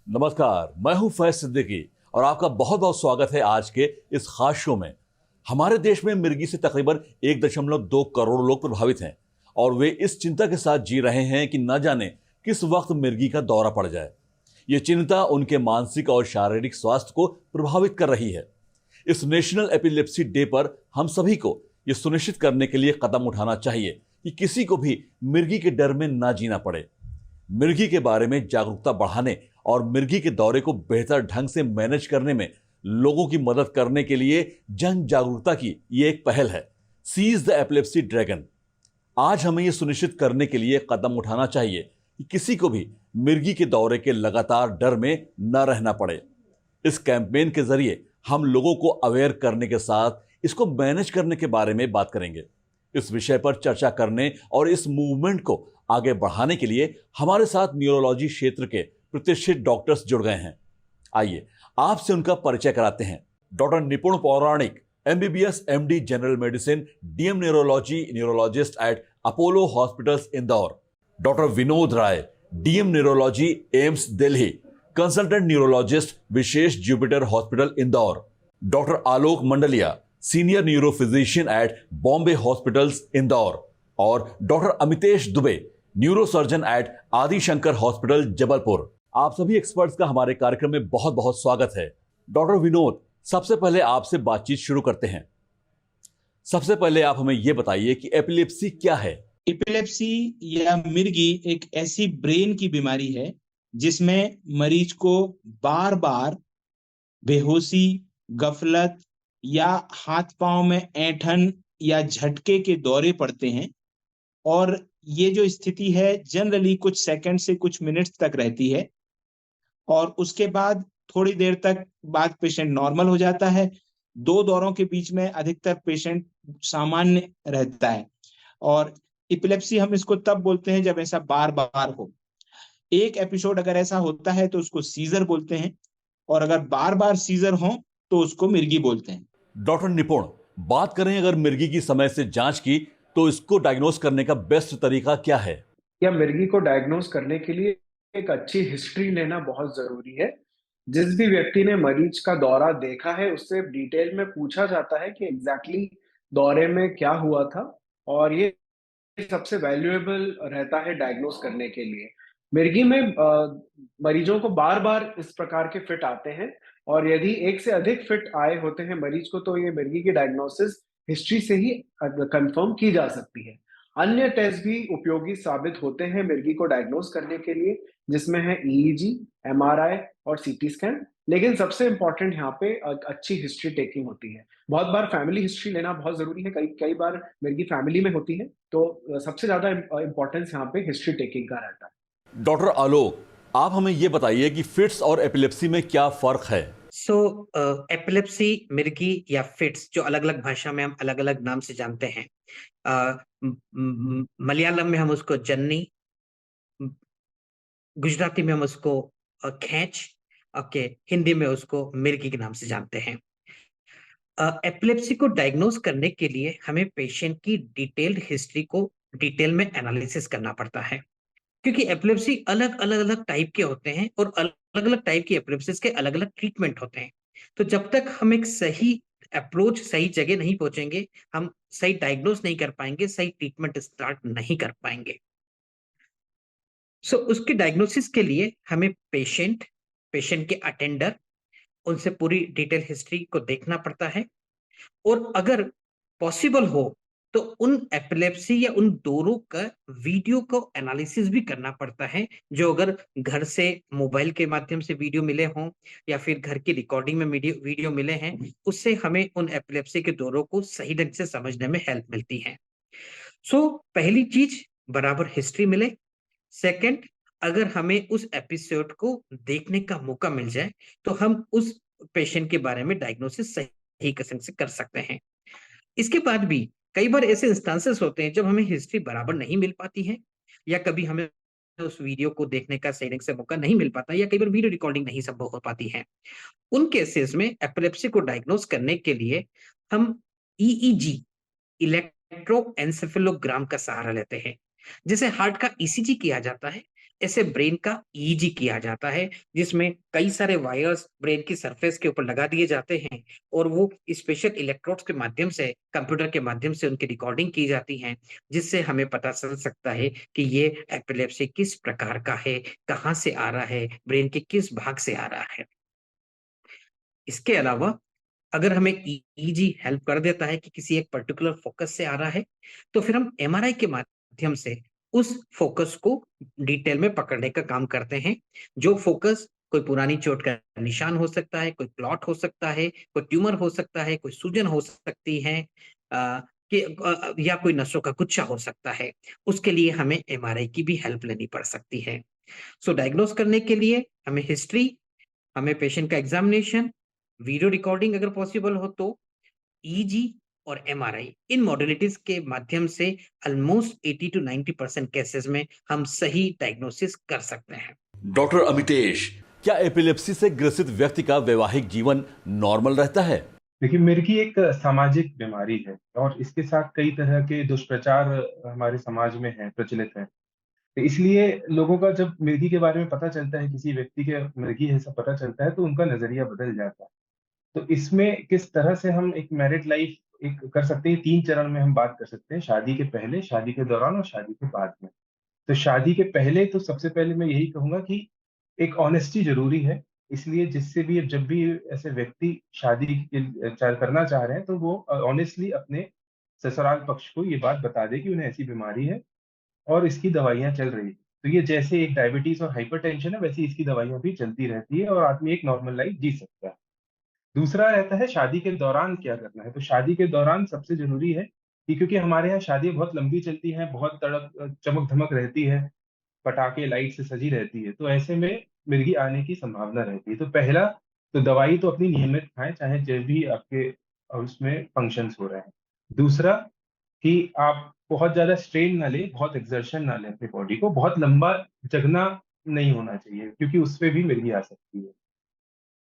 नमस्कार, मैं हूं फैज सिद्दीकी और आपका बहुत बहुत स्वागत है आज के इस खास शो में। हमारे देश में मिर्गी से तकरीबन 1.2 करोड़ लोग प्रभावित हैं और वे इस चिंता के साथ जी रहे हैं कि न जाने किस वक्त मिर्गी का दौरा पड़ जाए। ये चिंता उनके मानसिक और शारीरिक स्वास्थ्य को प्रभावित कर रही है। इस नेशनल एपिलेप्सी डे पर हम सभी को ये सुनिश्चित करने के लिए कदम उठाना चाहिए कि किसी को भी मिर्गी के डर में ना जीना पड़े। मिर्गी के बारे में जागरूकता बढ़ाने और मिर्गी के दौरे को बेहतर ढंग से मैनेज करने में लोगों की मदद करने के लिए जन जागरूकता की ये एक पहल है, सीज द एपिलेप्सी ड्रैगन। आज हमें यह सुनिश्चित करने के लिए कदम उठाना चाहिए कि किसी को भी मिर्गी के दौरे के लगातार डर में न रहना पड़े। इस कैंपेन के जरिए हम लोगों को अवेयर करने के साथ इसको मैनेज करने के बारे में बात करेंगे। इस विषय पर चर्चा करने और इस मूवमेंट को आगे बढ़ाने के लिए हमारे साथ न्यूरोलॉजी क्षेत्र के प्रतिष्ठित डॉक्टर्स जुड़ गए हैं। आइए आपसे उनका परिचय कराते हैं। Doctor Nipun Pauranik, MBBS MD general medicine, DM neurology, neurologist at Apollo hospitals Indore. Doctor Vinod Rai, DM neurology, AIIMS Delhi, consultant neurologist, Vishesh Jupiter hospital Indore. Doctor Alok Mandliya, senior neuro physician at Bombay hospitals Indore. और doctor Amitesh Dubey, neuro surgeon at Adishankar hospital Jabalpur. आप सभी एक्सपर्ट्स का हमारे कार्यक्रम में बहुत बहुत स्वागत है। डॉक्टर विनोद, सबसे पहले आपसे बातचीत शुरू करते हैं। सबसे पहले आप हमें यह बताइए कि एपिलेप्सी क्या है? एपिलेप्सी या मिर्गी एक ऐसी ब्रेन की बीमारी है जिसमें मरीज को बार बार बेहोशी, गफलत या हाथ पांव में ऐंठन या झटके के दौरे पड़ते हैं। और ये जो स्थिति है जनरली कुछ सेकंड से कुछ मिनट्स तक रहती है और उसके बाद थोड़ी देर तक बाद पेशेंट नॉर्मल हो जाता है। 2 दौरों के बीच में अधिकतर पेशेंट सामान्य रहता है। और एपिलेप्सी हम इसको तब बोलते हैं जब ऐसा बार बार हो। एक एपिसोड अगर ऐसा होता है तो उसको सीजर बोलते हैं और अगर बार बार सीजर हो तो उसको मिर्गी बोलते हैं। डॉक्टर निपुण, बात करें अगर मिर्गी की समय से जांच की तो इसको डायग्नोस करने का बेस्ट तरीका क्या है? या मिर्गी को डायग्नोस करने के लिए एक अच्छी हिस्ट्री लेना बहुत जरूरी है। जिस भी व्यक्ति ने मरीज का दौरा देखा है उससे डिटेल में पूछा जाता है कि एग्जैक्टली दौरे में क्या हुआ था, और ये सबसे वैल्यूएबल रहता है डायग्नोस करने के लिए। मिर्गी में मरीजों को बार बार इस प्रकार के फिट आते हैं और यदि एक से अधिक फिट आए होते हैं मरीज को तो ये मिर्गी की डायग्नोसिस हिस्ट्री से ही कंफर्म की जा सकती है। अन्य टेस्ट भी उपयोगी साबित होते हैं मिर्गी को डायग्नोस करने के लिए, जिसमें है ईईजी, एमआरआई और सीटी स्कैन। लेकिन सबसे इंपॉर्टेंट यहाँ पे अच्छी हिस्ट्री टेकिंग होती है। बहुत बार फैमिली हिस्ट्री लेना बहुत जरूरी है। कई कई बार मिर्गी फैमिली में होती है तो सबसे ज्यादा इंपॉर्टेंस यहाँ पे हिस्ट्री टेकिंग का रहता है। डॉक्टर आलोक, आप हमें यह बताइए कि फिट्स और एपिलेप्सी में क्या फर्क है? एपिलेप्सी, मिर्गी या फिट्स, जो अलग अलग भाषा में हम अलग अलग नाम से जानते हैं। मलयालम में हम उसको जन्नी, गुजराती में हम उसको खैंच, ओके, हिंदी में उसको मिर्गी के नाम से जानते हैं। एपिलेप्सी को डायग्नोस करने के लिए हमें पेशेंट की डिटेल्ड हिस्ट्री को डिटेल में एनालिसिस करना पड़ता है, क्योंकि एपिलेप्सी अलग अलग अलग टाइप के होते हैं और अलग अलग टाइप की एपिलेप्सिस के अलग अलग ट्रीटमेंट होते हैं। तो जब तक हम एक सही अप्रोच, सही जगह नहीं पहुंचेंगे, हम सही डायग्नोस नहीं कर पाएंगे, सही ट्रीटमेंट स्टार्ट नहीं कर पाएंगे। उसके डायग्नोसिस के लिए हमें पेशेंट के अटेंडर, उनसे पूरी डिटेल हिस्ट्री को देखना पड़ता है और अगर पॉसिबल हो तो उन एपिलेप्सी या उन दौरों का वीडियो को एनालिसिस भी करना पड़ता है, जो अगर घर से मोबाइल के माध्यम से वीडियो मिले हों या फिर घर की रिकॉर्डिंग में वीडियो मिले हैं, उससे हमें उन एपिलेप्सी के दौरों को सही ढंग से समझने में हेल्प मिलती है। पहली चीज, बराबर हिस्ट्री मिले। सेकंड, अगर हमें उस एपिसोड को देखने का मौका मिल जाए तो हम उस पेशेंट के बारे में डायग्नोसिस सही किस्म से कर सकते हैं। इसके बाद भी कई बार ऐसे इंस्टांसेस होते हैं जब हमें हिस्ट्री बराबर नहीं मिल पाती है या कभी हमें उस वीडियो को देखने का सही ढंग से मौका नहीं मिल पाता या कई बार वीडियो रिकॉर्डिंग नहीं संभव हो पाती है। उन केसेस में एपिलेप्सी को डायग्नोस करने के लिए हम ईईजी, इलेक्ट्रोएन्सेफेलोग्राम का सहारा लेते हैं। जैसे हार्ट का ईसीजी किया जाता है, ऐसे ब्रेन का ईईजी किया जाता है, जिसमें कई सारे वायर्स ब्रेन की सरफेस के ऊपर लगा दिए जाते हैं और वो स्पेशल इलेक्ट्रोड्स के माध्यम से, कंप्यूटर के माध्यम से उनकी रिकॉर्डिंग की जाती है, जिससे हमें पता चल सकता है कि ये एपिलेप्सी किस प्रकार का है, कहाँ से आ रहा है, ब्रेन के किस भाग से आ रहा है। इसके अलावा अगर हमें ईईजी हेल्प कर देता है कि किसी एक पर्टिकुलर फोकस से आ रहा है, तो फिर हम एमआरआई के माध्यम से उस फोकस को डिटेल में पकड़ने का काम करते हैं। जो फोकस कोई पुरानी चोट का निशान हो सकता है, कोई क्लॉट हो सकता है, कोई ट्यूमर हो सकता है, कोई सूजन हो सकती है, या कोई नसों का गुच्छा हो सकता है। उसके लिए हमें एमआरआई की भी हेल्प लेनी पड़ सकती है। सो डायग्नोस करने के लिए हमें हिस्ट्री, हमें पेशेंट का एग्जामिनेशन, वीडियो रिकॉर्डिंग अगर पॉसिबल हो तो, ईजी और एमआरआई, इन मॉडलिटीज के माध्यम से ऑलमोस्ट 80 to 90% केसेस में हम सही डायग्नोसिस कर सकते हैं। डॉक्टर अमितेश, क्या एपिलेप्सी से ग्रसित व्यक्ति का वैवाहिक जीवन नॉर्मल रहता है? देखिए, मिर्गी एक सामाजिक बीमारी है और इसके साथ कई तरह के दुष्प्रचार हमारे समाज में हैं, प्रचलित हैं। तो इसलिए लोगों का जब मिर्गी के बारे में पता चलता है, किसी व्यक्ति के मिर्गी है ऐसा पता चलता है, तो उनका नजरिया बदल जाता है। तो इसमें किस तरह से हम एक मैरिड लाइफ एक कर सकते हैं, 3 चरण में हम बात कर सकते हैं: शादी के पहले, शादी के दौरान और शादी के बाद में। तो शादी के पहले तो सबसे पहले मैं यही कहूंगा कि एक ऑनेस्टी जरूरी है। इसलिए जिससे भी जब भी ऐसे व्यक्ति शादी करना चाह रहे हैं, तो वो ऑनेस्टली अपने ससुराल पक्ष को ये बात बता दे कि उन्हें ऐसी बीमारी है और इसकी दवाइयाँ चल रही है। तो ये जैसे एक डायबिटीज और हाइपरटेंशन है, वैसे इसकी दवाइयाँ भी चलती रहती है और आदमी एक नॉर्मल लाइफ जी सकता है। दूसरा रहता है शादी के दौरान क्या करना है। तो शादी के दौरान सबसे जरूरी है कि, क्योंकि हमारे यहाँ शादी बहुत लंबी चलती है, बहुत तड़क चमक धमक रहती है, पटाखे लाइट से सजी रहती है, तो ऐसे में मिर्गी आने की संभावना रहती है। तो पहला, तो दवाई तो अपनी नियमित खाएं, चाहे जब भी आपके उसमें फंक्शंस हो रहे हैं। दूसरा, कि आप बहुत ज्यादा स्ट्रेन ना लें, बहुत एक्सर्शन ना लें अपनी बॉडी को, बहुत लंबा जगना नहीं होना चाहिए, क्योंकि उससे भी मिर्गी आ सकती है।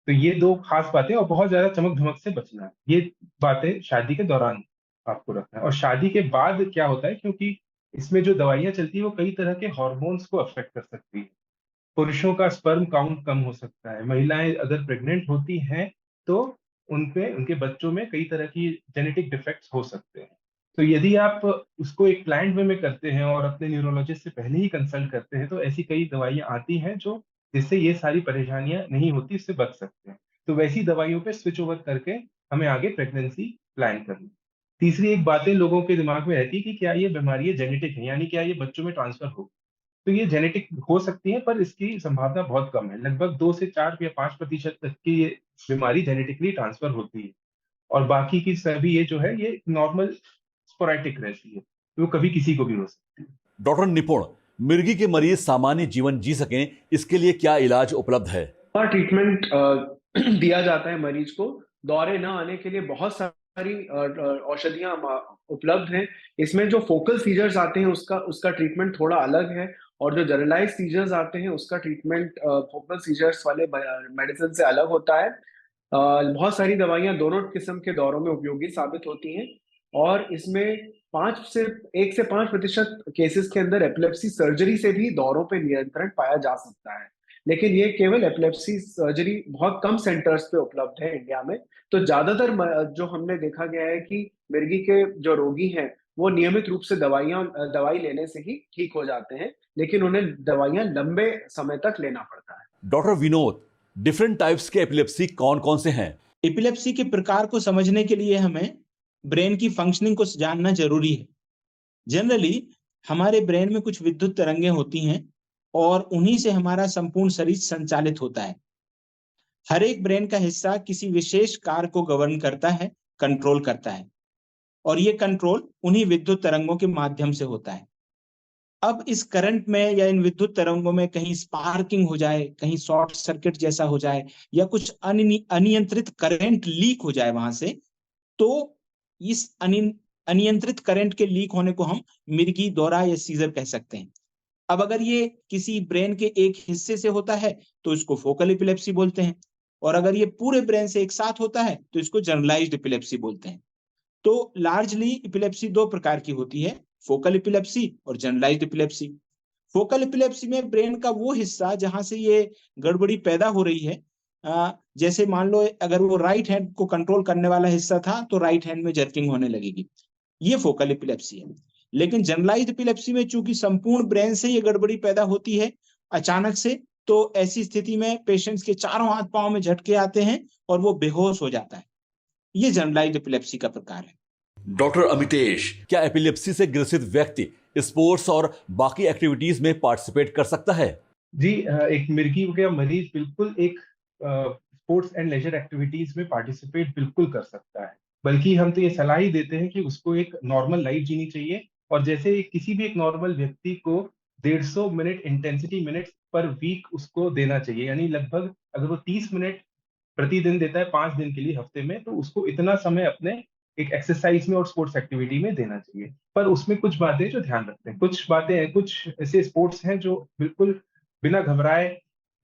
तो ये 2 खास बातें, और बहुत ज्यादा चमक धमक से बचना है, ये बातें शादी के दौरान आपको रखना है। और शादी के बाद क्या होता है, क्योंकि इसमें जो दवाइयां चलती है वो कई तरह के हॉर्मोन्स को अफेक्ट कर सकती है। पुरुषों का स्पर्म काउंट कम हो सकता है, महिलाएं अगर प्रेग्नेंट होती हैं तो उनपे, उनके बच्चों में कई तरह की जेनेटिक डिफेक्ट्स हो सकते हैं। तो यदि आप उसको एक प्लान्ड वे में करते हैं और अपने न्यूरोलॉजिस्ट से पहले ही कंसल्ट करते हैं, तो ऐसी कई दवाइयां आती हैं जो, जिससे ये सारी परेशानियां नहीं होती, इससे बच सकते हैं। तो वैसी दवाइयों पे स्विच ओवर करके हमें आगे प्रेगनेंसी प्लान करनी। तीसरी एक बातें लोगों के दिमाग में रहती है कि क्या ये बीमारी जेनेटिक है, यानी क्या ये बच्चों में ट्रांसफर हो। तो ये जेनेटिक हो सकती है, पर इसकी संभावना बहुत कम है। लगभग 2 से 4 या 5% तक की ये बीमारी जेनेटिकली ट्रांसफर होती है, और बाकी की सभी ये जो है ये नॉर्मल स्पोरैडिक रहती है, तो वो कभी किसी को भी हो सकती है। डॉक्टर निपुण, मिर्गी के मरीज सामान्य जीवन जी सकें, इसके लिए क्या इलाज उपलब्ध है? ट्रीटमेंट दिया जाता है मरीज को। दौरे न आने के लिए बहुत सारी औषधियां उपलब्ध हैं। इसमें जो फोकल सीजर्स आते हैं उसका ट्रीटमेंट थोड़ा अलग है, और जो जनरलाइज सीजर्स आते हैं उसका ट्रीटमेंट फोकल सीजर्स वाले मेडिसिन से अलग होता है। बहुत सारी दवाइयां दोनों किस्म के दौरों में उपयोगी साबित होती हैं, और इसमें 1 से 5% केसेस के अंदर एपिलेप्सी सर्जरी से भी दौरों पे नियंत्रण पाया जा सकता है। लेकिन ये केवल एपिलेप्सी सर्जरी बहुत कम सेंटर्स पे उपलब्ध है इंडिया में। तो ज्यादातर जो हमने देखा गया है कि मिर्गी के जो रोगी हैं वो नियमित रूप से दवाई लेने से ही ठीक हो जाते हैं, लेकिन उन्हें दवाइयां लंबे समय तक लेना पड़ता है। डॉक्टर विनोद, डिफरेंट टाइप्स के एपिलेप्सी कौन कौन से हैं? एपिलेप्सी के प्रकार को समझने के लिए हमें ब्रेन की फंक्शनिंग को जानना जरूरी है। जनरली हमारे ब्रेन में कुछ विद्युत तरंगें होती हैं और उन्हीं से हमारा संपूर्ण शरीर संचालित होता है। हर एक ब्रेन का हिस्सा किसी विशेष कार्य को गवर्न करता है, कंट्रोल करता है, और ये कंट्रोल उन्हीं विद्युत तरंगों के माध्यम से होता है। अब इस करंट में या इन विद्युत तरंगों में कहीं स्पार्किंग हो जाए, कहीं शॉर्ट सर्किट जैसा हो जाए, या कुछ अनियंत्रित करंट लीक हो जाए वहां से, तो इस अनियंत्रित करंट के लीक होने को हम मिर्गी दौरा या सीजर कह सकते हैं। अब अगर ये किसी ब्रेन के एक हिस्से से होता है तो इसको फोकल एपिलेप्सी बोलते हैं, और अगर ये पूरे ब्रेन से एक साथ होता है तो इसको जनरलाइज्ड एपिलेप्सी बोलते हैं। तो लार्जली एपिलेप्सी 2 प्रकार की होती है, फोकल एपिलेप्सी और जनरलाइज्ड एपिलेप्सी। फोकल एपिलेप्सी में ब्रेन का वो हिस्सा जहां से ये गड़बड़ी पैदा हो रही है, जैसे मान लो अगर वो राइट हैंड को कंट्रोल करने वाला हिस्सा था तो राइट हैंड में जर्किंग होने लगेगी, ये फोकल एपिलेप्सी है। लेकिन जनरलाइज्ड एपिलेप्सी में चूंकि संपूर्ण ब्रेन से ये गड़बड़ी पैदा होती है अचानक से, तो ऐसी स्थिति में पेशेंट्स के चारों हाथ पांव में झटके आते हैं और वो बेहोश हो जाता है। ये जनरलाइज्ड एपिलेप्सी का प्रकार है। डॉक्टर अमितेश, क्या एपिलेप्सी से ग्रसित व्यक्ति स्पोर्ट्स और बाकी एक्टिविटीज में पार्टिसिपेट कर सकता है? जी, एक मिर्गी का मरीज बिल्कुल एक स्पोर्ट्स एंड लेजर एक्टिविटीज में पार्टिसिपेट बिल्कुल कर सकता है, बल्कि हम तो ये सलाह ही देते हैं कि उसको एक नॉर्मल लाइफ जीनी चाहिए। और जैसे किसी भी एक नॉर्मल व्यक्ति को 150 minute intensity minutes per week उसको देना चाहिए, यानी लगभग अगर वो 30 मिनट प्रतिदिन देता है 5 दिन के लिए हफ्ते में, तो उसको इतना समय अपने एक एक्सरसाइज में और स्पोर्ट्स एक्टिविटी में देना चाहिए। पर उसमें कुछ बातें जो ध्यान रखते हैं, कुछ बातें हैं, कुछ ऐसे स्पोर्ट्स हैं जो बिल्कुल बिना घबराए,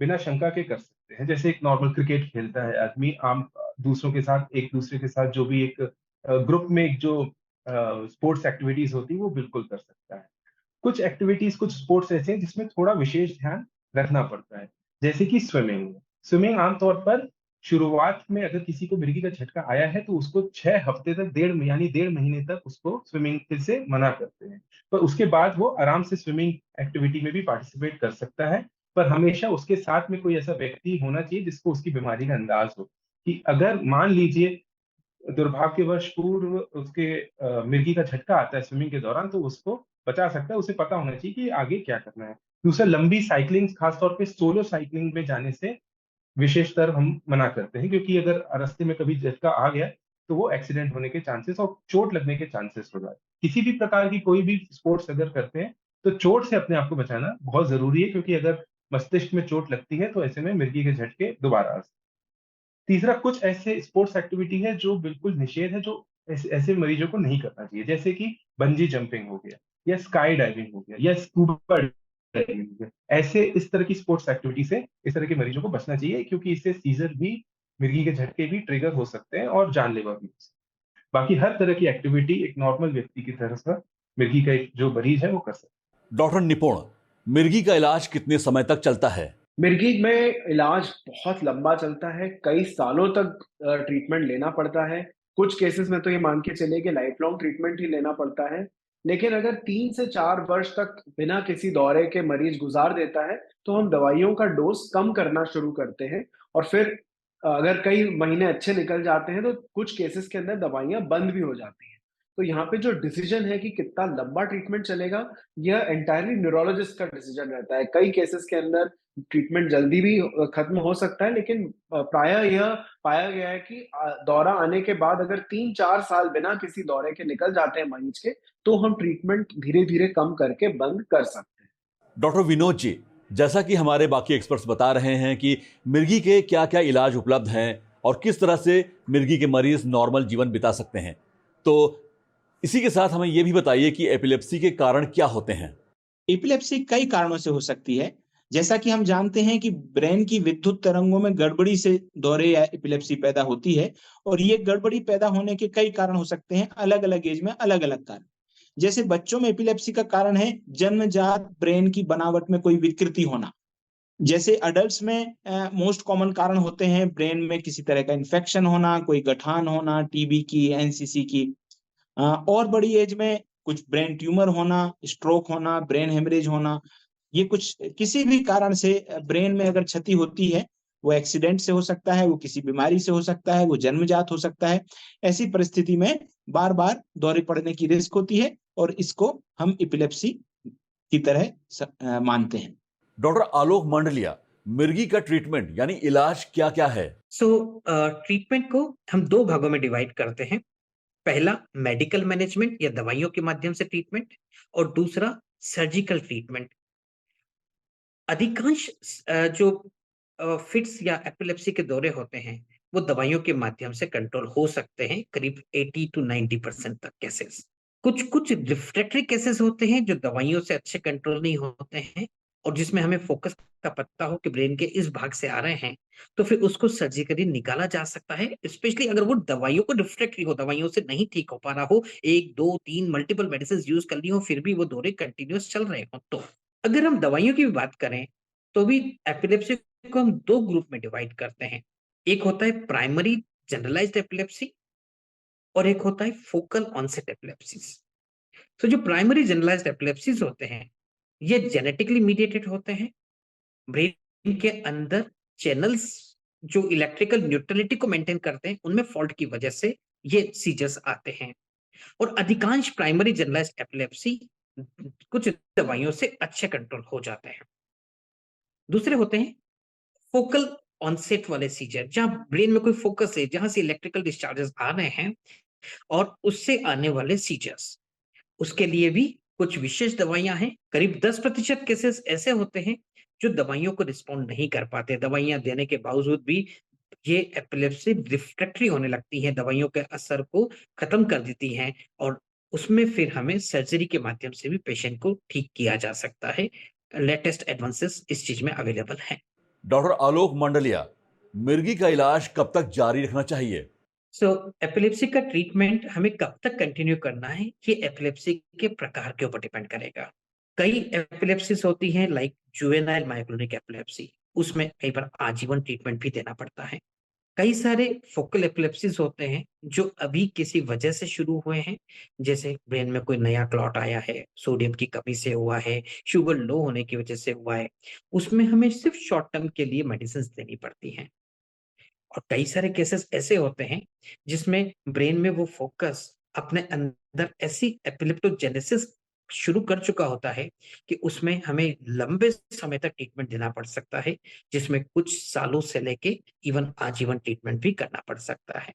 बिना शंका के कर सकते हैं। जैसे एक नॉर्मल क्रिकेट खेलता है आदमी, आम दूसरों के साथ, एक दूसरे के साथ जो भी एक ग्रुप में एक जो स्पोर्ट्स एक्टिविटीज होती है वो बिल्कुल कर सकता है। कुछ एक्टिविटीज, कुछ स्पोर्ट्स ऐसे हैं जिसमें थोड़ा विशेष ध्यान रखना पड़ता है, जैसे कि स्विमिंग। स्विमिंग आमतौर पर शुरुआत में अगर किसी को मिर्गी का झटका आया है तो उसको 6 हफ्ते तक, यानी 1.5 महीने तक उसको स्विमिंग से मना करते हैं। पर उसके बाद वो आराम से स्विमिंग एक्टिविटी में भी पार्टिसिपेट कर सकता है। पर हमेशा उसके साथ में कोई ऐसा व्यक्ति होना चाहिए जिसको उसकी बीमारी का अंदाज हो, कि अगर मान लीजिए दुर्भाग्यवश पूर्व उसके मिर्गी का झटका आता है स्विमिंग के दौरान, तो उसको बचा सकता है। उसे पता होना चाहिए कि आगे क्या करना है। दूसरा, लंबी साइकिलिंग, खासतौर पे सोलो साइकिलिंग में जाने से विशेषतर हम मना करते हैं, क्योंकि अगर रास्ते में कभी झटका आ गया तो वो एक्सीडेंट होने के चांसेस और चोट लगने के चांसेस हो जाते हैं। किसी भी प्रकार की कोई भी स्पोर्ट्स अगर करते हैं तो चोट से अपने आप को बचाना बहुत जरूरी है, क्योंकि अगर मस्तिष्क में चोट लगती है तो ऐसे में मिर्गी के झटके दोबारा आ सकते हैं। तीसरा, कुछ ऐसे स्पोर्ट्स एक्टिविटी है जो बिल्कुल निषेध है, जो ऐसे मरीजों को नहीं करना चाहिए, जैसे कि बंजी जंपिंग हो गया, या स्काई डाइविंग हो गया, या स्कूबा डाइविंग हो गया। ऐसे इस तरह की स्पोर्ट्स एक्टिविटी से इस तरह के मरीजों को बचना चाहिए, क्योंकि इससे सीजर भी, मिर्गी के झटके भी ट्रिगर हो सकते हैं और जानलेवा भी हो सकते हैं। बाकी हर तरह की एक्टिविटी एक नॉर्मल व्यक्ति की तरह से मिर्गी का एक जो मरीज है वो कर सकता है। डॉक्टर निपुण, मिर्गी का इलाज कितने समय तक चलता है? मिर्गी में इलाज बहुत लंबा चलता है, कई सालों तक ट्रीटमेंट लेना पड़ता है। कुछ केसेस में तो ये मान के चलिए कि लाइफ लॉन्ग ट्रीटमेंट ही लेना पड़ता है। लेकिन अगर 3 से 4 वर्ष तक बिना किसी दौरे के मरीज गुजार देता है तो हम दवाइयों का डोज कम करना शुरू करते हैं, और फिर अगर कई महीने अच्छे निकल जाते हैं तो कुछ केसेस के अंदर दवाइयां बंद भी हो जाती हैं। तो यहाँ पे जो डिसीजन है कि कितना लंबा ट्रीटमेंट चलेगा, यह एंटायरली न्यूरोलॉजिस्ट का डिसीजन रहता है। कई केसेस के अंदर ट्रीटमेंट जल्दी भी खत्म हो सकता है, लेकिन प्रायः यह पाया गया है कि दौरा आने के बाद अगर 3-4 साल बिना किसी दौरे के निकल जाते हैं मरीज के, तो हम ट्रीटमेंट धीरे-धीरे कम करके बंद कर सकते हैं। डॉक्टर विनोद जी, जैसा कि हमारे बाकी एक्सपर्ट्स बता रहे हैं कि मिर्गी के क्या-क्या इलाज उपलब्ध हैं और किस तरह से मिर्गी के मरीज नॉर्मल जीवन बिता सकते हैं, तो इसी के साथ हमें यह भी बताइए कि एपिलेप्सी के कारण क्या होते हैं? एपिलेप्सी कई कारणों से हो सकती है। जैसा कि हम जानते हैं कि ब्रेन की विद्युत तरंगों में गड़बड़ी से दौरे या एपिलेप्सी पैदा होती है, और ये गड़बड़ी पैदा होने के कई कारण हो सकते हैं, अलग-अलग एज में अलग-अलग कारण। जैसे बच्चों में एपिलेप्सी का कारण है जन्मजात ब्रेन की बनावट में कोई विकृति होना। जैसे अडल्ट्स में मोस्ट कॉमन कारण होते हैं ब्रेन में किसी तरह का इन्फेक्शन होना, कोई गठान होना, टीबी की, एनसीसी की। और बड़ी एज में कुछ ब्रेन ट्यूमर होना, स्ट्रोक होना, ब्रेन हेमरेज होना। ये कुछ किसी भी कारण से ब्रेन में अगर क्षति होती है, वो एक्सीडेंट से हो सकता है, वो किसी बीमारी से हो सकता है, वो जन्मजात हो सकता है। ऐसी परिस्थिति में बार-बार दौरे पड़ने की रिस्क होती है, और इसको हम एपिलेप्सी की तरह मानते हैं। डॉक्टर आलोक मंडलिया, मिर्गी का ट्रीटमेंट यानी इलाज क्या-क्या है? ट्रीटमेंट को हम 2 भागों में डिवाइड करते हैं। पहला मेडिकल मैनेजमेंट या दवाइयों के माध्यम से ट्रीटमेंट, और दूसरा सर्जिकल ट्रीटमेंट। अधिकांश जो फिट्स या एपिलेप्सी के दौरे होते हैं वो दवाइयों के माध्यम से कंट्रोल हो सकते हैं, करीब 80 to 90% तक केसेस। कुछ रिफ्रैक्टरी केसेस होते हैं जो दवाइयों से अच्छे कंट्रोल नहीं होते हैं, और जिसमें हमें फोकस का पता हो कि ब्रेन के इस भाग से आ रहे हैं, तो फिर उसको सर्जिकली निकाला जा सकता है। स्पेशली अगर वो दवाइयों को रिफ्रैक्टरी हो, दवाइयों से नहीं ठीक हो पा रहा हो, 1, 2, 3 मल्टीपल मेडिसिन यूज कर ली हो, फिर भी वो दौरे कंटिन्यूस चल रहे हो तो। अगर हम दवाइयों की भी बात करें तो भी एपिलेप्सी को हम दो ग्रुप में डिवाइड करते हैं। एक होता है प्राइमरी जनरलाइज्ड एपिलेप्सी और एक होता है फोकल ऑनसेट एपिलेप्सीज। तो जो प्राइमरी जनरलाइज्ड एपिलेप्सीज होते हैं ये जेनेटिकली मीडिएटेड होते हैं। ब्रेन के अंदर चैनल्स जो इलेक्ट्रिकल न्यूट्रलिटी को मेंटेन करते हैं उनमें फॉल्ट की वजह से ये सीजर्स आते हैं। और अधिकांश प्राइमरी जनरलाइज्ड एपिलेप्सी कुछ दवाइयों से अच्छे कंट्रोल हो जाते हैं। दूसरे होते हैं फोकल ऑनसेट वाले सीजर, जहां ब्रेन में कोई फोकस है, जहां से इलेक्ट्रिकल डिस्चार्जेस आ रहे हैं और उससे आने वाले सीजर्स। उसके लिए भी कुछ विशेष दवाइयां हैं। करीब 10% केसेस ऐसे होते हैं जो दवाइयों को रिस्पॉन्ड नहीं कर पाते। दवाइयां देने के बावजूद भी ये एपिलेप्सी रिफ्रैक्टरी होने लगती है, दवाइयों के असर को खत्म कर देती हैं और उसमें फिर हमें सर्जरी के माध्यम से भी पेशेंट को ठीक किया जा सकता है। लेटेस्ट एडवांसेस इस चीज में अवेलेबल हैं। डॉक्टर आलोक मंडलिया, मिर्गी का इलाज कब तक जारी रखना चाहिए? सो एपिलेप्सी का ट्रीटमेंट हमें कब तक कंटिन्यू करना है ये एपिलेप्सी के प्रकार के ऊपर डिपेंड करेगा। कई एपिलेप्सीज होती हैं लाइक जुवेनाइल मायोक्लोनिक एपिलेप्सी, उसमें कई बार आजीवन ट्रीटमेंट भी देना पड़ता है। कई सारे फोकल एपिलेप्सीज होते हैं जो अभी किसी वजह से शुरू हुए हैं, जैसे ब्रेन में कोई नया क्लॉट आया है, सोडियम की कमी से हुआ है, शुगर लो होने की वजह से हुआ है, उसमें हमें सिर्फ शॉर्ट टर्म के लिए मेडिसिन देनी पड़ती हैं। और कई सारे केसेस ऐसे होते हैं जिसमें ब्रेन में वो फोकस अपने अंदर ऐसी एपिलेप्टोजेनेसिस शुरू कर चुका होता है कि उसमें हमें लंबे समय तक ट्रीटमेंट देना पड़ सकता है, जिसमें कुछ सालों से लेके इवन आजीवन ट्रीटमेंट भी करना पड़ सकता है।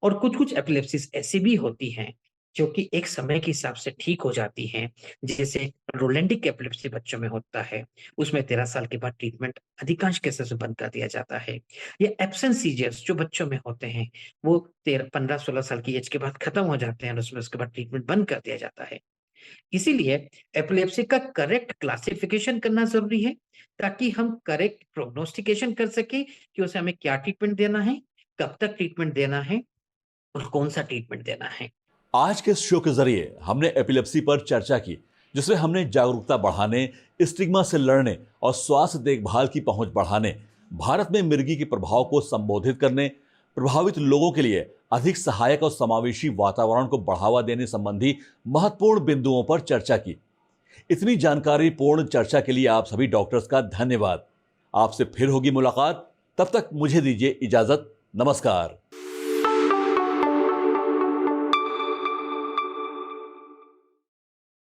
और कुछ-कुछ एपिलेप्सीज़ ऐसी भी होती हैं, जो कि एक समय के हिसाब से ठीक हो जाती हैं। जैसे रोलेंटिक एपिलेप्सी बच्चों में होता है, उसमें 13 साल के बाद ट्रीटमेंट अधिकांश केसेस में बंद कर दिया जाता है। या एब्सेंट सीजर्स जो बच्चों में होते हैं, वो 15-16 साल की एज के बाद खत्म हो जाते हैं और उसमें उसके बाद ट्रीटमेंट बंद कर दिया जाता है। इसीलिए एपिलेप्सी का करेक्ट क्लासिफिकेशन करना ज़रूरी है, ताकि हम करेक्ट प्रोग्नोस्टिकेशन कर सकें कि उसे हमें क्या ट्रीटमेंट देना है, कब तक ट्रीटमेंट देना है और कौन-सा ट्रीटमेंट देना है। आज के इस शो के जरिए हमने एपिलेप्सी पर चर्चा की, जिसमें हमने जागरूकता बढ़ाने, स्टिग्मा से लड़ने और स्वास्थ्य देखभाल की पहुंच बढ़ाने, भारत में मिर्गी के प्रभाव को संबोधित करने, प्रभावित लोगों के लिए अधिक सहायक और समावेशी वातावरण को बढ़ावा देने संबंधी महत्वपूर्ण बिंदुओं पर चर्चा की। इतनी जानकारी पूर्ण चर्चा के लिए आप सभी डॉक्टर्स का धन्यवाद। आपसे फिर होगी मुलाकात, तब तक मुझे दीजिए इजाजत। नमस्कार।